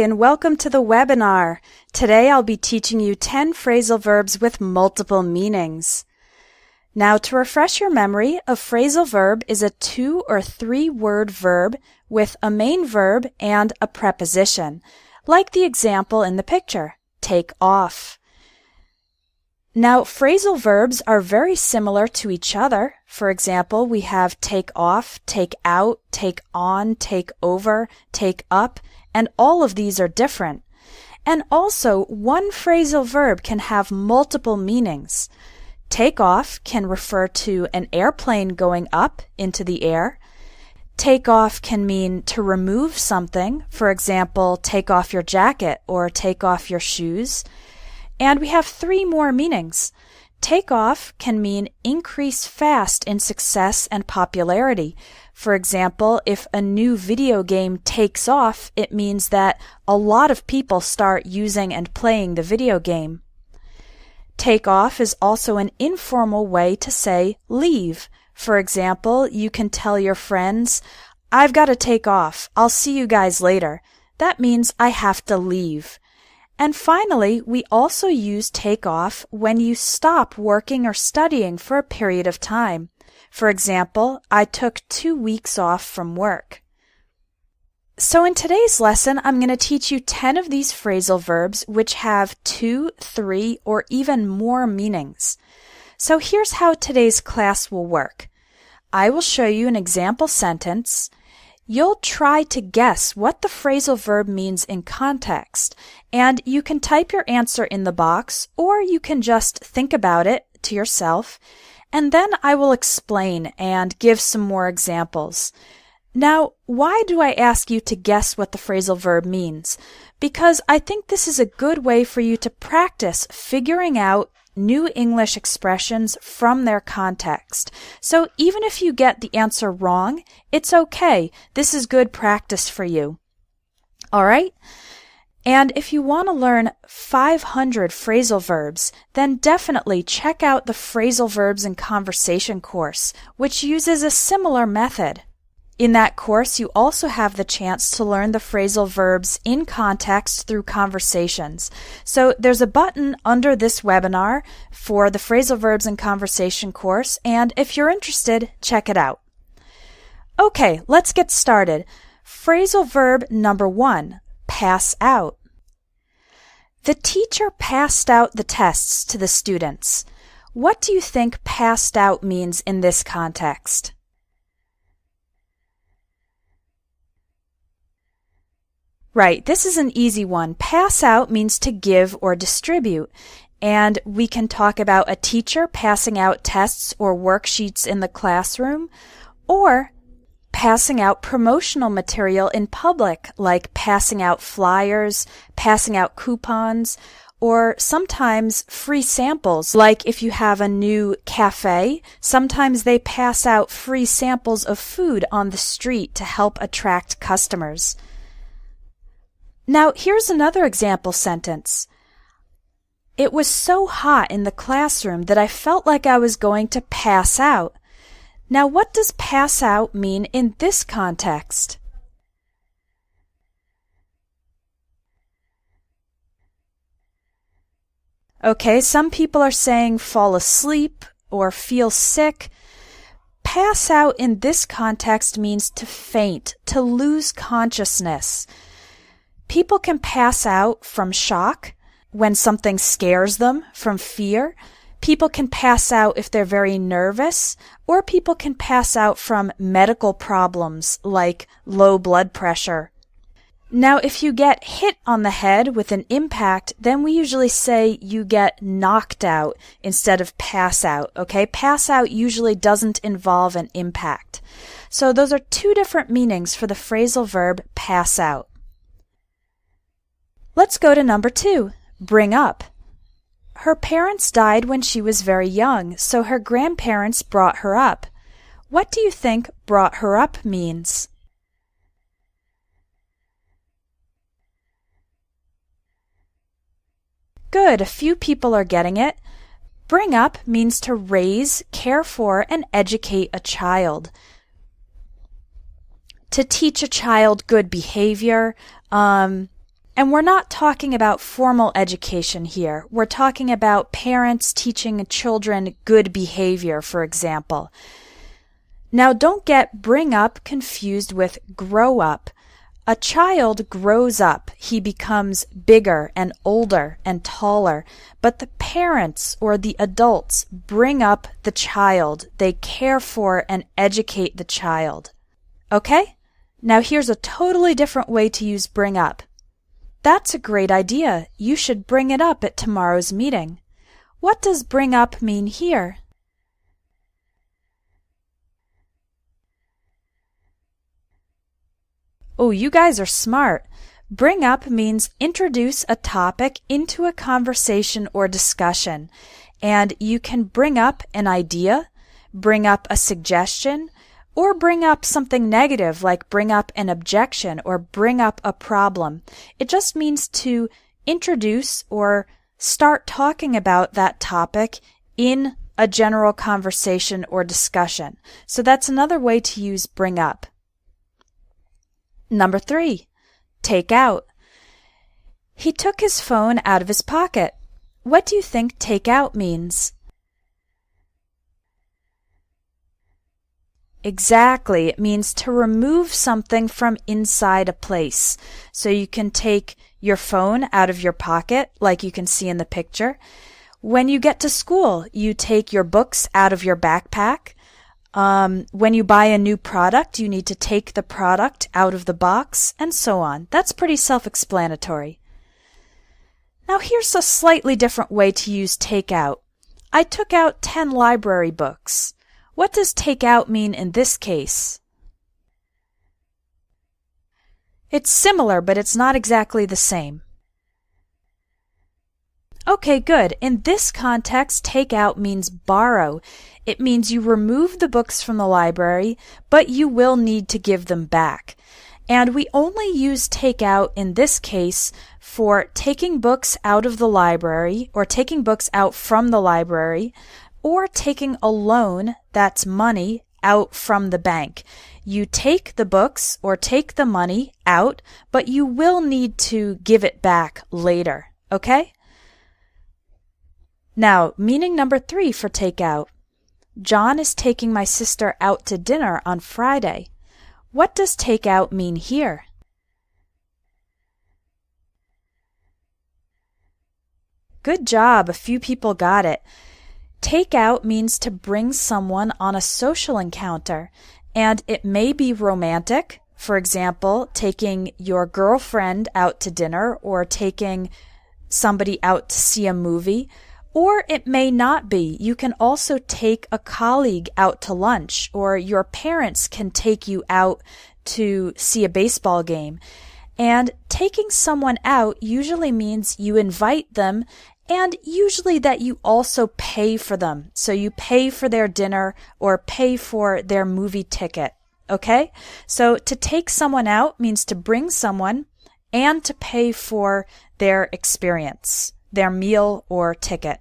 and welcome to the webinar. Today I'll be teaching you 10 phrasal verbs with multiple meanings. Now, to refresh your memory, a phrasal verb is a 2 or 3 word verb with a main verb and a preposition, like the example in the picture, take off. Now, phrasal verbs are very similar to each other. For example, we have take off, take out, take on, take over, take up, and all of these are different. And also, one phrasal verb can have multiple meanings. Take off can refer to an airplane going up into the air. Take off can mean to remove something. For example, take off your jacket or take off your shoes. And we have 3 more meanings. Take off can mean increase fast in success and popularity. For example, if a new video game takes off, it means that a lot of people start using and playing the video game. Take off is also an informal way to say leave. For example, you can tell your friends, "I've got to take off. I'll see you guys later." That means I have to leave. And finally, we also use take off when you stop working or studying for a period of time. For example, I took 2 weeks off from work. So in today's lesson, I'm going to teach you 10 of these phrasal verbs which have 2, 3, or even more meanings. So here's how today's class will work. I will show you an example sentence. You'll try to guess what the phrasal verb means in context, and you can type your answer in the box, or you can just think about it to yourself, and then I will explain and give some more examples. Now, why do I ask you to guess what the phrasal verb means? Because I think this is a good way for you to practice figuring out new English expressions from their context. So even if you get the answer wrong, it's okay. This is good practice for you. All right? And if you want to learn 500 phrasal verbs, then definitely check out the Phrasal Verbs in Conversation course, which uses a similar method. In that course, you also have the chance to learn the phrasal verbs in context through conversations. So there's a button under this webinar for the Phrasal Verbs in Conversation course, and if you're interested, check it out. Okay, let's get started. Phrasal verb number 1, pass out. The teacher passed out the tests to the students. What do you think passed out means in this context? Right, this is an easy one. Pass out means to give or distribute. And we can talk about a teacher passing out tests or worksheets in the classroom, or passing out promotional material in public, like passing out flyers, passing out coupons, or sometimes free samples, like if you have a new cafe, sometimes they pass out free samples of food on the street to help attract customers. Now, here's another example sentence. It was so hot in the classroom that I felt like I was going to pass out. Now, what does pass out mean in this context? Okay, some people are saying fall asleep or feel sick. Pass out in this context means to faint, to lose consciousness. People can pass out from shock when something scares them, from fear. People can pass out if they're very nervous, or people can pass out from medical problems like low blood pressure. Now, if you get hit on the head with an impact, then we usually say you get knocked out instead of pass out, okay? Pass out usually doesn't involve an impact. So those are 2 different meanings for the phrasal verb pass out. Let's go to number 2, bring up. Her parents died when she was very young, so her grandparents brought her up. What do you think brought her up means? Good, a few people are getting it. Bring up means to raise, care for, and educate a child. To teach a child good behavior, And we're not talking about formal education here. We're talking about parents teaching children good behavior, for example. Now, don't get bring up confused with grow up. A child grows up. He becomes bigger and older and taller. But the parents or the adults bring up the child. They care for and educate the child. Okay? Now here's a totally different way to use bring up. That's a great idea. You should bring it up at tomorrow's meeting. What does bring up mean here? Oh, you guys are smart. Bring up means introduce a topic into a conversation or discussion. And you can bring up an idea, bring up a suggestion, or bring up something negative like bring up an objection or bring up a problem. It just means to introduce or start talking about that topic in a general conversation or discussion. So that's another way to use bring up. Number 3, take out. He took his phone out of his pocket. What do you think take out means? Exactly. It means to remove something from inside a place. So you can take your phone out of your pocket, like you can see in the picture. When you get to school, you take your books out of your backpack. When you buy a new product, you need to take the product out of the box, and so on. That's pretty self-explanatory. Now here's a slightly different way to use take out. I took out 10 library books. What does take out mean in this case? It's similar, but it's not exactly the same. Okay, good. In this context, take out means borrow. It means you remove the books from the library, but you will need to give them back. And we only use take out in this case for taking books out of the library or taking books out from the library or taking a loan, that's money, out from the bank. You take the books or take the money out, but you will need to give it back later, okay? Now, meaning number 3 for take out. John is taking my sister out to dinner on Friday. What does take out mean here? Good job. A few people got it. Take out means to bring someone on a social encounter, and it may be romantic. For example, taking your girlfriend out to dinner or taking somebody out to see a movie. Or it may not be. You can also take a colleague out to lunch, or your parents can take you out to see a baseball game. And taking someone out usually means you invite them, and usually that you also pay for them. So you pay for their dinner or pay for their movie ticket. Okay? So to take someone out means to bring someone and to pay for their experience, their meal or ticket.